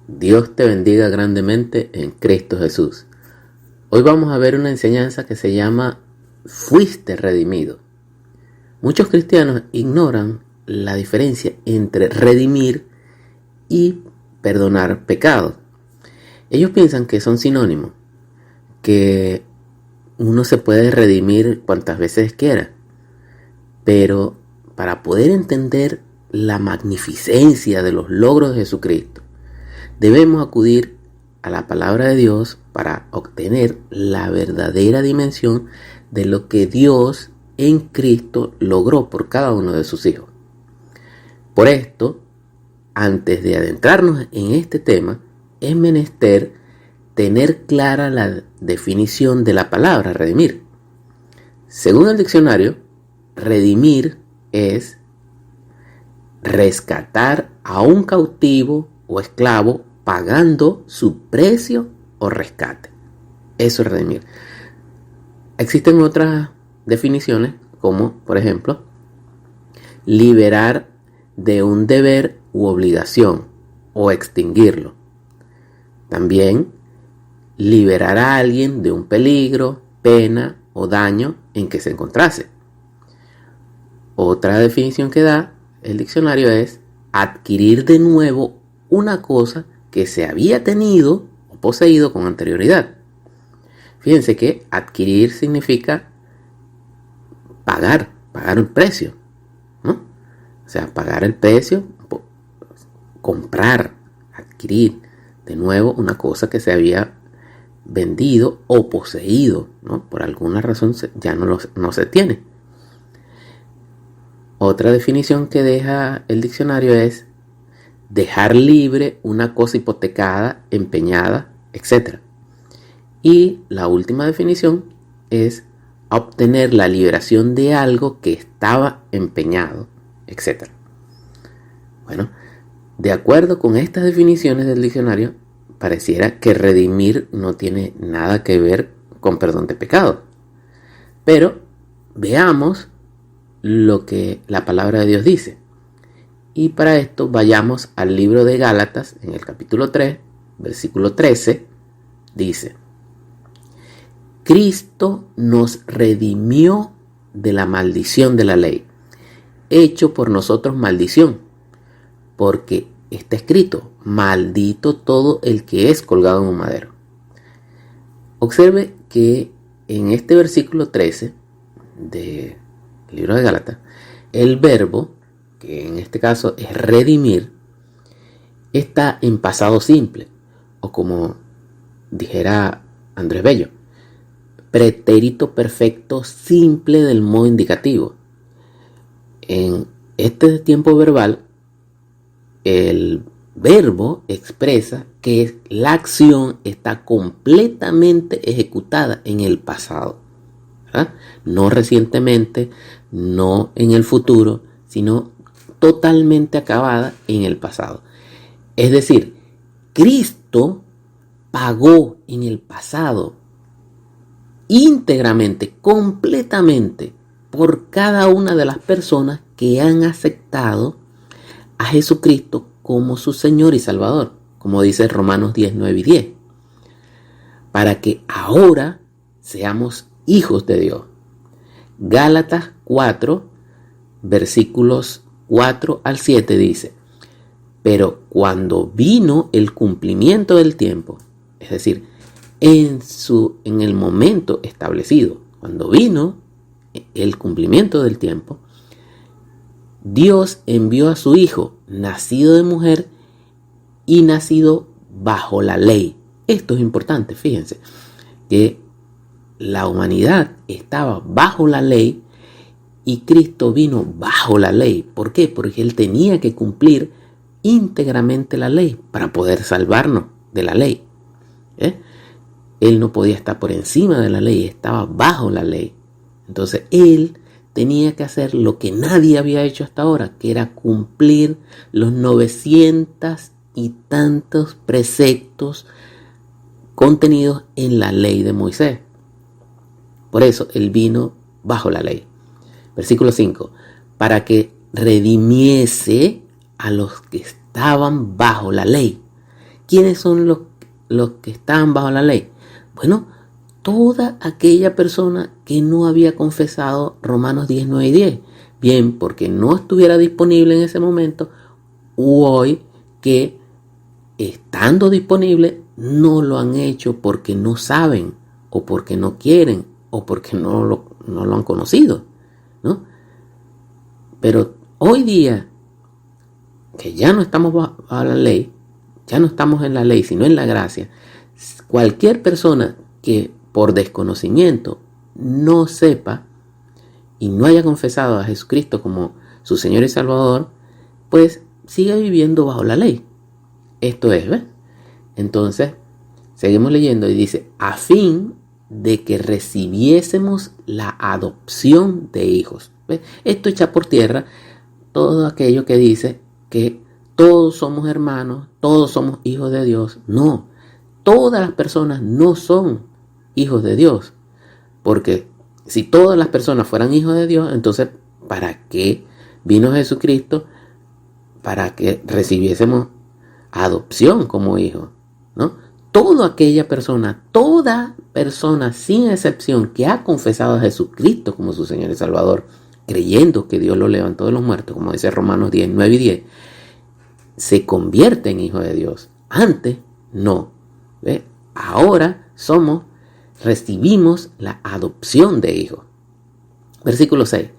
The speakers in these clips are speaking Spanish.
Dios te bendiga grandemente en Cristo Jesús. Hoy vamos a ver una enseñanza que se llama Fuiste redimido. Muchos cristianos ignoran la diferencia entre redimir y perdonar pecados. Ellos piensan que son sinónimos, que uno se puede redimir cuantas veces quiera, pero para poder entender la magnificencia de los logros de Jesucristo, debemos acudir a la palabra de Dios para obtener la verdadera dimensión de lo que Dios en Cristo logró por cada uno de sus hijos. Por esto, antes de adentrarnos en este tema, es menester tener clara la definición de la palabra redimir. Según el diccionario, redimir es rescatar a un cautivo o esclavo pagando su precio o rescate. Eso es redimir. Existen otras definiciones como, por ejemplo, liberar de un deber u obligación o extinguirlo. También liberar a alguien de un peligro, pena o daño en que se encontrase. Otra definición que da el diccionario es adquirir de nuevo una cosa que se había tenido o poseído con anterioridad. Fíjense que adquirir significa pagar un precio, ¿no? O sea, pagar el precio, comprar, adquirir de nuevo una cosa que se había vendido o poseído, ¿no? Por alguna razón ya no se tiene. Otra definición que deja el diccionario es dejar libre una cosa hipotecada, empeñada, etc. Y la última definición es obtener la liberación de algo que estaba empeñado, etc. Bueno, de acuerdo con estas definiciones del diccionario, pareciera que redimir no tiene nada que ver con perdón de pecado. Pero veamos lo que la palabra de Dios dice. Y para esto vayamos al libro de Gálatas, en el capítulo 3, versículo 13, dice: Cristo nos redimió de la maldición de la ley, hecho por nosotros maldición, porque está escrito: maldito todo el que es colgado en un madero. Observe que en este versículo 13 del libro de Gálatas, el verbo, que en este caso es redimir, está en pasado simple, o como dijera Andrés Bello, pretérito perfecto simple del modo indicativo. En este tiempo verbal, el verbo expresa que la acción está completamente ejecutada en el pasado, ¿verdad? No recientemente, no en el futuro, sino totalmente acabada en el pasado. Es decir, Cristo pagó en el pasado íntegramente, completamente, por cada una de las personas que han aceptado a Jesucristo como su Señor y Salvador, como dice Romanos 10, 9 y 10, para que ahora seamos hijos de Dios. Gálatas 4, versículos 4 al 7 dice: pero cuando vino el cumplimiento del tiempo, es decir, en el momento establecido, cuando vino el cumplimiento del tiempo, Dios envió a su Hijo, nacido de mujer y nacido bajo la ley. Esto es importante, fíjense, que la humanidad estaba bajo la ley y Cristo vino bajo la ley. ¿Por qué? Porque Él tenía que cumplir íntegramente la ley para poder salvarnos de la ley. Él no podía estar por encima de la ley, estaba bajo la ley. Entonces Él tenía que hacer lo que nadie había hecho hasta ahora, que era cumplir los 900 y tantos preceptos contenidos en la ley de Moisés. Por eso Él vino bajo la ley. Versículo 5. Para que redimiese a los que estaban bajo la ley, ¿Quiénes son los que estaban bajo la ley? Bueno, toda aquella persona que no había confesado Romanos 10, 9 y 10. Bien, porque no estuviera disponible en ese momento, u hoy que estando disponible no lo han hecho porque no saben, o porque no quieren, o porque no lo han conocido, ¿no? Pero hoy día, que ya no estamos bajo la ley, ya no estamos en la ley, sino en la gracia, cualquier persona que por desconocimiento no sepa y no haya confesado a Jesucristo como su Señor y Salvador, pues sigue viviendo bajo la ley. Esto es, ¿ves? Entonces, seguimos leyendo y dice, a fin de que recibiésemos la adopción de hijos. ¿Ves? Esto echa por tierra todo aquello que dice que todos somos hermanos, todos somos hijos de Dios. No, todas las personas no son hijos de Dios. Porque si todas las personas fueran hijos de Dios, entonces, ¿para qué vino Jesucristo? Para que recibiésemos adopción como hijos, ¿no? Toda persona sin excepción que ha confesado a Jesucristo como su Señor y Salvador, creyendo que Dios lo levantó de los muertos, como dice Romanos 10, 9 y 10, se convierte en hijo de Dios. Antes no. ¿Ve? Ahora recibimos la adopción de hijos. Versículo 6.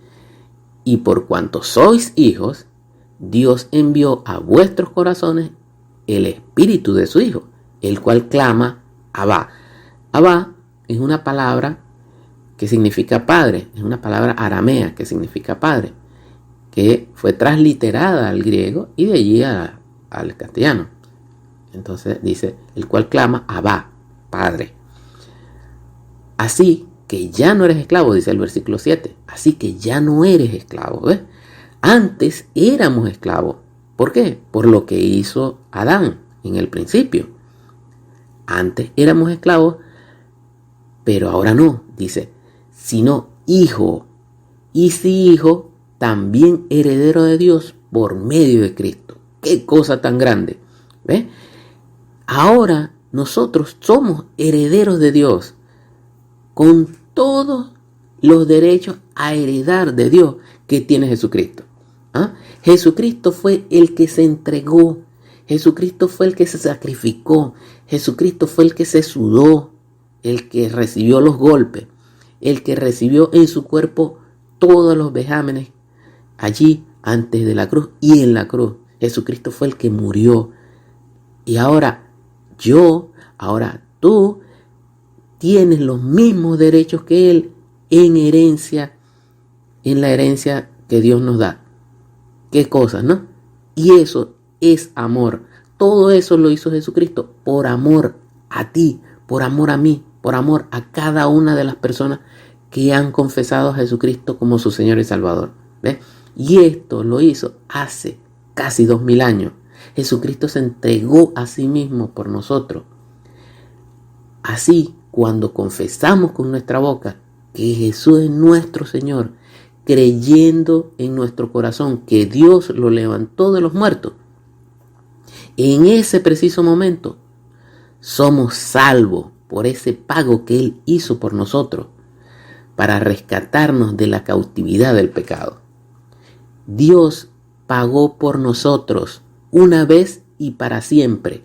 Y por cuanto sois hijos, Dios envió a vuestros corazones el espíritu de su Hijo, el cual clama Abba. Abba es una palabra que significa padre, es una palabra aramea que significa padre, que fue transliterada al griego y de allí al castellano. Entonces dice, el cual clama Abba, padre. Así que ya no eres esclavo, dice el versículo 7. Así que ya no eres esclavo, ¿ves? Antes éramos esclavos. ¿Por qué? Por lo que hizo Adán en el principio. Antes éramos esclavos, pero ahora no, dice, sino hijo. Y si hijo, también heredero de Dios por medio de Cristo. ¡Qué cosa tan grande! ¿Ves? Ahora nosotros somos herederos de Dios, con todos los derechos a heredar de Dios que tiene Jesucristo. ¿Ah? Jesucristo fue el que se entregó, Jesucristo fue el que se sacrificó, Jesucristo fue el que se sudó, el que recibió los golpes, el que recibió en su cuerpo todos los vejámenes allí antes de la cruz y en la cruz. Jesucristo fue el que murió. Y ahora tú tienes los mismos derechos que Él en la herencia que Dios nos da. Qué cosas, ¿no? Y eso es amor. Todo eso lo hizo Jesucristo por amor a ti, por amor a mí, por amor a cada una de las personas que han confesado a Jesucristo como su Señor y Salvador. ¿Ves? Y esto lo hizo hace casi 2000 años. Jesucristo se entregó a sí mismo por nosotros. Así, cuando confesamos con nuestra boca que Jesús es nuestro Señor, creyendo en nuestro corazón que Dios lo levantó de los muertos, en ese preciso momento somos salvos por ese pago que Él hizo por nosotros para rescatarnos de la cautividad del pecado. Dios pagó por nosotros una vez y para siempre.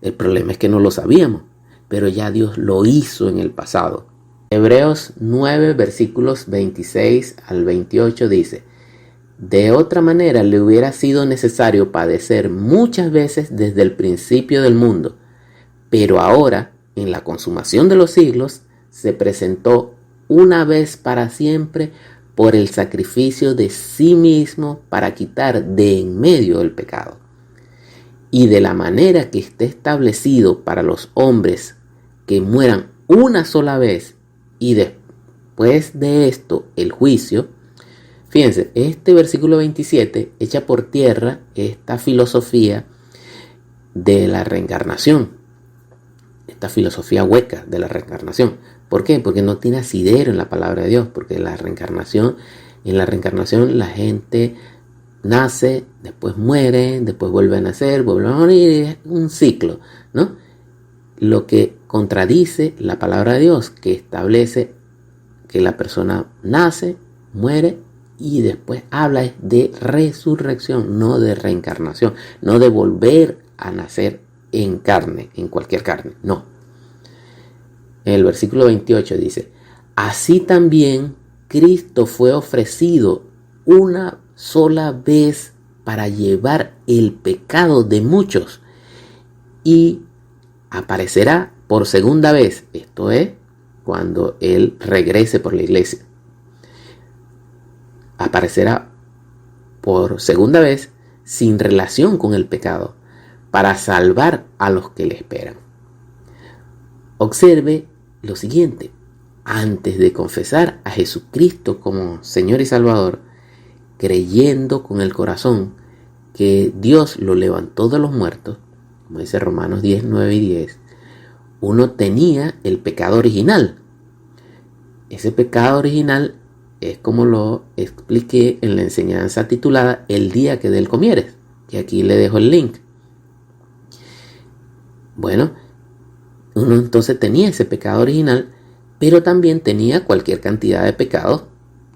El problema es que no lo sabíamos, pero ya Dios lo hizo en el pasado. Hebreos 9, versículos 26 al 28 dice, de otra manera le hubiera sido necesario padecer muchas veces desde el principio del mundo, pero ahora, en la consumación de los siglos, se presentó una vez para siempre por el sacrificio de sí mismo para quitar de en medio el pecado. Y de la manera que esté establecido para los hombres que mueran una sola vez y después de esto el juicio. Fíjense, este versículo 27 echa por tierra esta filosofía de la reencarnación, esta filosofía hueca de la reencarnación. ¿Por qué? Porque no tiene asidero en la palabra de Dios, porque en la reencarnación la gente nace, después muere, después vuelve a nacer, vuelve a morir, es un ciclo, ¿no? Lo que contradice la palabra de Dios, que establece que la persona nace, muere y después habla es de resurrección, no de reencarnación, no de volver a nacer en carne, en cualquier carne, no. En el versículo 28 dice: así también Cristo fue ofrecido una sola vez para llevar el pecado de muchos y aparecerá por segunda vez, esto es, cuando Él regrese por la iglesia. Aparecerá por segunda vez sin relación con el pecado, para salvar a los que le esperan. Observe lo siguiente: antes de confesar a Jesucristo como Señor y Salvador, creyendo con el corazón que Dios lo levantó de los muertos, como dice Romanos 10, 9 y 10, uno tenía el pecado original. Ese pecado original es como lo expliqué en la enseñanza titulada El día que de él comieres, que aquí le dejo el link. Bueno, uno entonces tenía ese pecado original, pero también tenía cualquier cantidad de pecados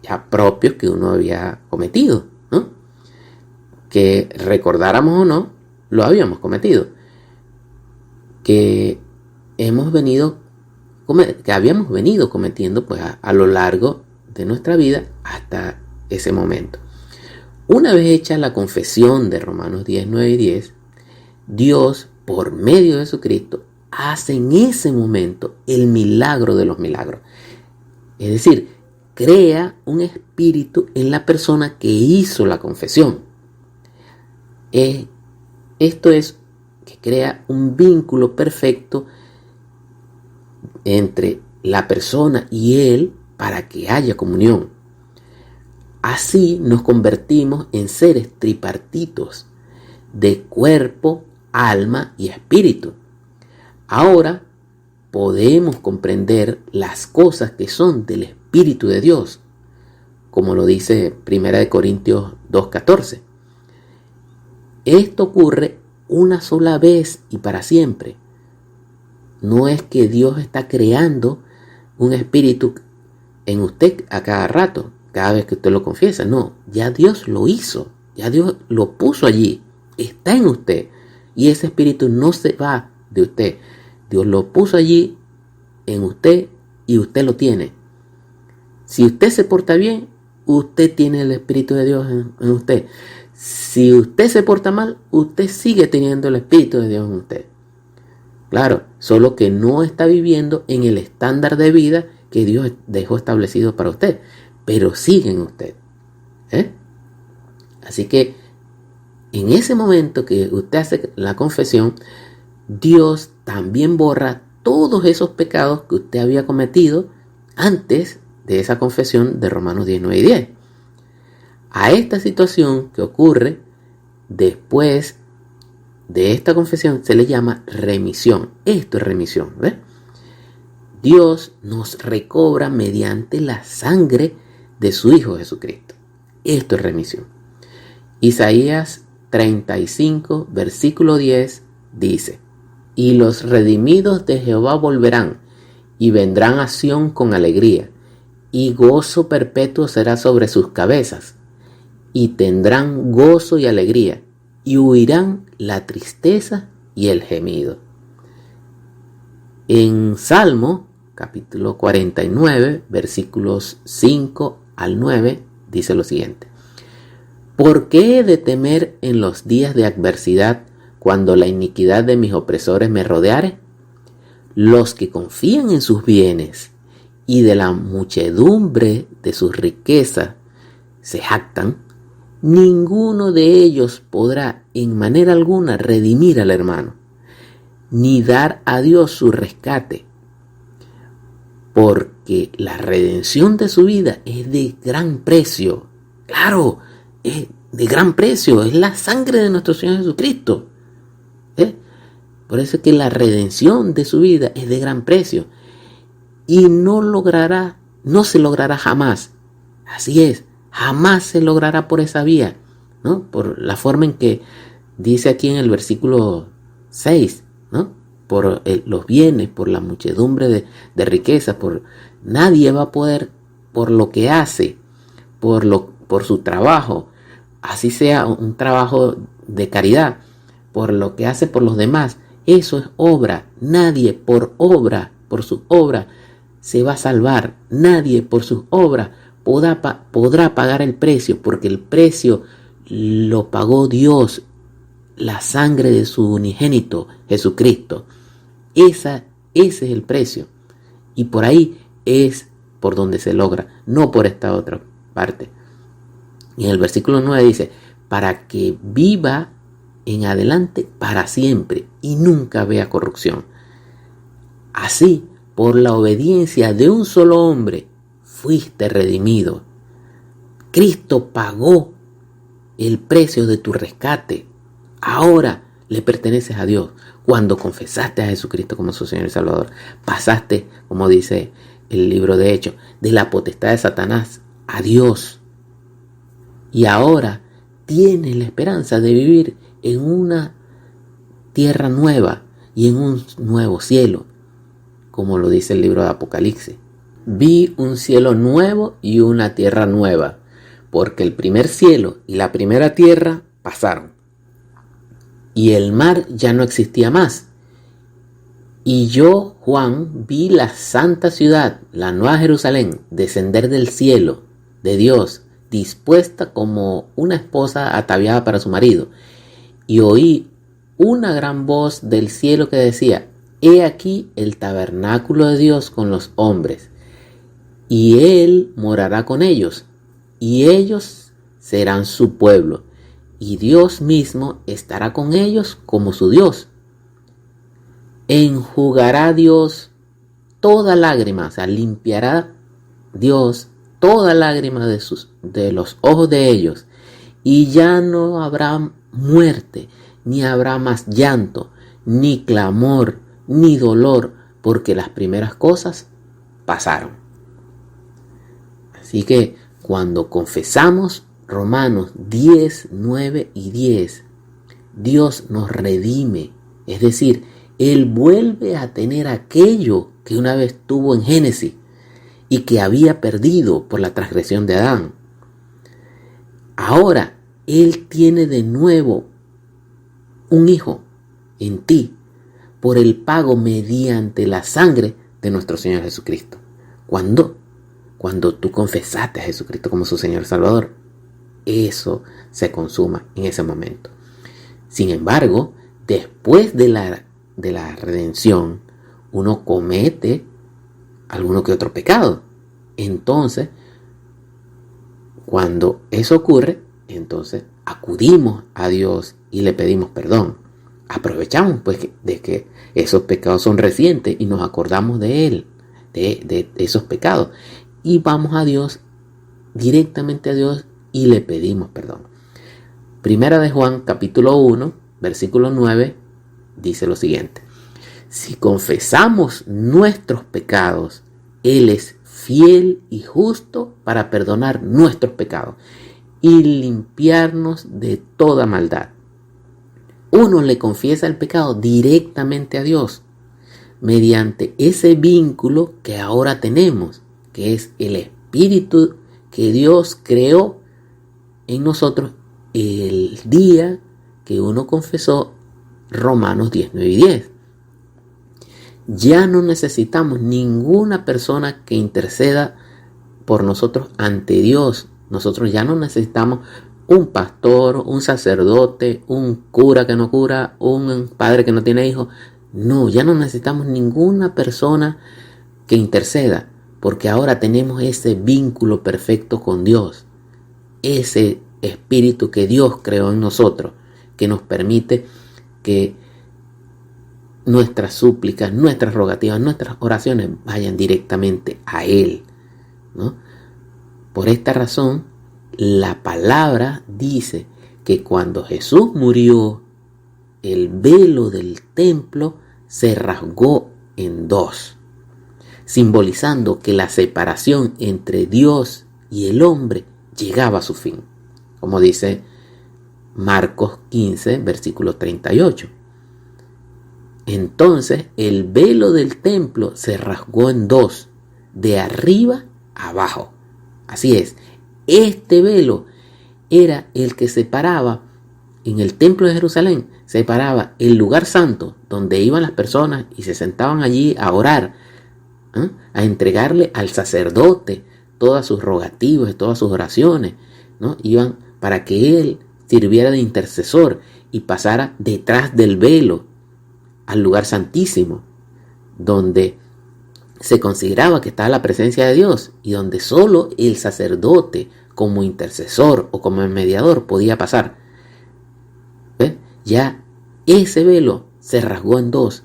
ya propios que uno había cometido, ¿no? Que recordáramos o no, lo habíamos cometido. Que habíamos venido cometiendo pues a lo largo de nuestra vida hasta ese momento. Una vez hecha la confesión de Romanos 10, 9 y 10, Dios, por medio de Jesucristo, hace en ese momento el milagro de los milagros. Es decir, crea un espíritu en la persona que hizo la confesión. Esto es que crea un vínculo perfecto entre la persona y Él para que haya comunión. Así nos convertimos en seres tripartitos de cuerpo, alma y espíritu. Ahora podemos comprender las cosas que son del Espíritu de Dios, como lo dice 1 Corintios 2:14. Esto ocurre una sola vez y para siempre. No es que Dios está creando un espíritu en usted a cada rato, cada vez que usted lo confiesa. No, ya Dios lo hizo, ya Dios lo puso allí, está en usted. Y ese espíritu no se va de usted. Dios lo puso allí en usted y usted lo tiene. Si usted se porta bien, usted tiene el Espíritu de Dios en usted. Si usted se porta mal, usted sigue teniendo el Espíritu de Dios en usted. Claro, solo que no está viviendo en el estándar de vida que Dios dejó establecido para usted, pero sigue en usted. Así que en ese momento que usted hace la confesión, Dios también borra todos esos pecados que usted había cometido antes de esa confesión de Romanos 10, 9 y 10. A esta situación que ocurre después de esta confesión se le llama remisión. Esto es remisión, ¿ves? Dios nos recobra mediante la sangre de su Hijo Jesucristo. Esto es remisión. Isaías 35, versículo 10 dice: y los redimidos de Jehová volverán, y vendrán a Sión con alegría, y gozo perpetuo será sobre sus cabezas, y tendrán gozo y alegría, y huirán la tristeza y el gemido. En Salmo, capítulo 49, versículos 5 al 9, dice lo siguiente: ¿por qué he de temer en los días de adversidad, cuando la iniquidad de mis opresores me rodeare? Los que confían en sus bienes y de la muchedumbre de sus riquezas se jactan, ninguno de ellos podrá en manera alguna redimir al hermano, ni dar a Dios su rescate, porque la redención de su vida es de gran precio. Claro, es de gran precio, es la sangre de nuestro Señor Jesucristo. Por eso es que la redención de su vida es de gran precio y no se logrará jamás. Así es, jamás se logrará por esa vía, ¿no? Por la forma en que dice aquí en el versículo 6, ¿no? Por los bienes, por la muchedumbre de riquezas, nadie va a poder, por lo que hace, por su trabajo, así sea un trabajo de caridad, por lo que hace por los demás, eso es obra. Nadie por su obra, se va a salvar. Nadie por sus obras podrá pagar el precio, porque el precio lo pagó Dios, la sangre de su unigénito, Jesucristo. Ese es el precio. Y por ahí es por donde se logra, no por esta otra parte. Y en el versículo 9 dice, para que viva en adelante para siempre y nunca vea corrupción. Así, por la obediencia de un solo hombre, fuiste redimido. Cristo pagó el precio de tu rescate. Ahora le perteneces a Dios. Cuando confesaste a Jesucristo como su Señor y Salvador, pasaste, como dice el libro de Hechos, de la potestad de Satanás a Dios. Y ahora tienes la esperanza de vivir en una tierra nueva y en un nuevo cielo, como lo dice el libro de Apocalipsis. Vi un cielo nuevo y una tierra nueva, porque el primer cielo y la primera tierra pasaron, y el mar ya no existía más. Y yo, Juan, vi la santa ciudad, la nueva Jerusalén, descender del cielo de Dios, dispuesta como una esposa ataviada para su marido. Y oí una gran voz del cielo que decía, he aquí el tabernáculo de Dios con los hombres, y Él morará con ellos, y ellos serán su pueblo, y Dios mismo estará con ellos como su Dios. Enjugará Dios toda lágrima, o sea, limpiará Dios toda lágrima de los ojos de ellos, y ya no habrá muerte, ni habrá más llanto, ni clamor, ni dolor, porque las primeras cosas pasaron. Así que cuando confesamos Romanos 10, 9 y 10, Dios nos redime, es decir, Él vuelve a tener aquello que una vez tuvo en Génesis y que había perdido por la transgresión de Adán. Ahora Él tiene de nuevo un hijo en ti por el pago mediante la sangre de nuestro Señor Jesucristo. Cuando tú confesaste a Jesucristo como su Señor Salvador, eso se consuma en ese momento. Sin embargo, después de la redención, uno comete alguno que otro pecado. Entonces, cuando eso ocurre, entonces acudimos a Dios y le pedimos perdón. Aprovechamos pues de que esos pecados son recientes y nos acordamos de Él, de esos pecados. Y vamos a Dios, directamente a Dios, y le pedimos perdón. Primera de Juan, capítulo 1, versículo 9, dice lo siguiente. Si confesamos nuestros pecados, Él es fiel y justo para perdonar nuestros pecados y limpiarnos de toda maldad. Uno le confiesa el pecado directamente a Dios, mediante ese vínculo que ahora tenemos, que es el Espíritu que Dios creó en nosotros el día que uno confesó Romanos 10, 9 y 10. Ya no necesitamos ninguna persona que interceda por nosotros ante Dios. Nosotros ya no necesitamos un pastor, un sacerdote, un cura que no cura, un padre que no tiene hijos. No, ya no necesitamos ninguna persona que interceda, porque ahora tenemos ese vínculo perfecto con Dios, ese Espíritu que Dios creó en nosotros, que nos permite que nuestras súplicas, nuestras rogativas, nuestras oraciones vayan directamente a Él, ¿no? Por esta razón, la palabra dice que cuando Jesús murió, el velo del templo se rasgó en dos, simbolizando que la separación entre Dios y el hombre llegaba a su fin. Como dice Marcos 15, versículo 38. Entonces el velo del templo se rasgó en dos, de arriba a abajo. Así es, este velo era el que separaba en el templo de Jerusalén, separaba el lugar santo donde iban las personas y se sentaban allí a orar, a entregarle al sacerdote todas sus rogativas y todas sus oraciones, ¿no? Iban para que él sirviera de intercesor y pasara detrás del velo al lugar santísimo, donde se consideraba que estaba la presencia de Dios y donde solo el sacerdote como intercesor o como mediador podía pasar. ¿Ves? Ya ese velo se rasgó en dos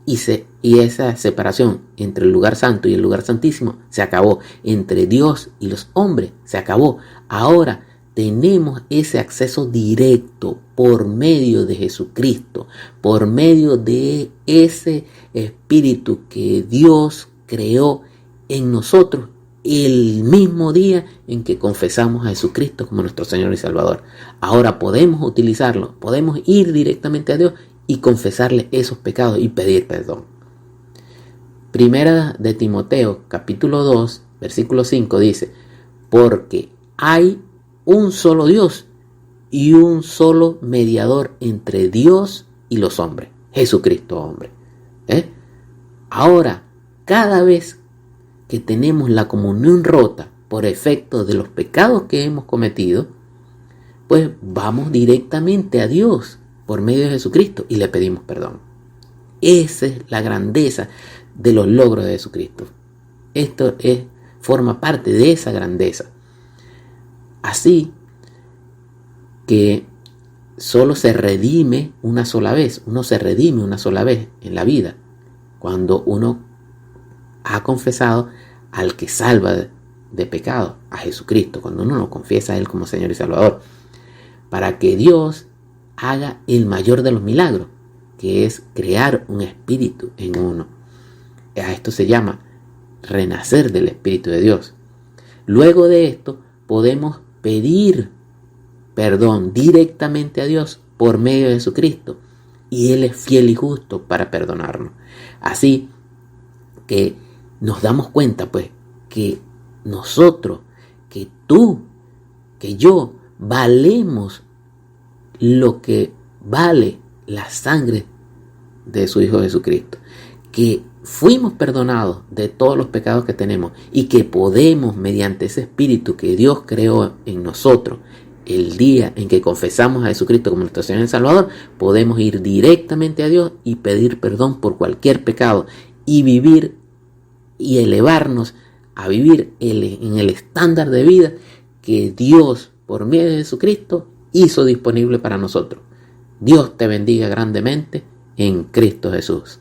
y esa separación entre el lugar santo y el lugar santísimo se acabó. Entre Dios y los hombres se acabó. Ahora tenemos ese acceso directo por medio de Jesucristo, por medio de ese Espíritu que Dios creó en nosotros el mismo día en que confesamos a Jesucristo como nuestro Señor y Salvador. Ahora podemos utilizarlo, podemos ir directamente a Dios y confesarle esos pecados y pedir perdón. Primera de Timoteo, capítulo 2, versículo 5 dice: porque hay un solo Dios y un solo mediador entre Dios y los hombres, Jesucristo hombre. Ahora, cada vez que tenemos la comunión rota por efecto de los pecados que hemos cometido, pues vamos directamente a Dios por medio de Jesucristo y le pedimos perdón. Esa es la grandeza de los logros de Jesucristo. Esto forma parte de esa grandeza. Así que solo se redime una sola vez. Uno se redime una sola vez en la vida, cuando uno ha confesado al que salva de pecado, a Jesucristo, cuando uno lo confiesa a Él como Señor y Salvador, para que Dios haga el mayor de los milagros, que es crear un espíritu en uno. A esto se llama renacer del Espíritu de Dios. Luego de esto podemos pedir perdón directamente a Dios por medio de Jesucristo, y Él es fiel y justo para perdonarnos. Así que nos damos cuenta, pues, que nosotros, que tú, que yo, valemos lo que vale la sangre de su Hijo Jesucristo, que fuimos perdonados de todos los pecados que tenemos y que podemos, mediante ese Espíritu que Dios creó en nosotros, el día en que confesamos a Jesucristo como nuestro Señor y Salvador, podemos ir directamente a Dios y pedir perdón por cualquier pecado y vivir y elevarnos a vivir en el estándar de vida que Dios, por medio de Jesucristo, hizo disponible para nosotros. Dios te bendiga grandemente en Cristo Jesús.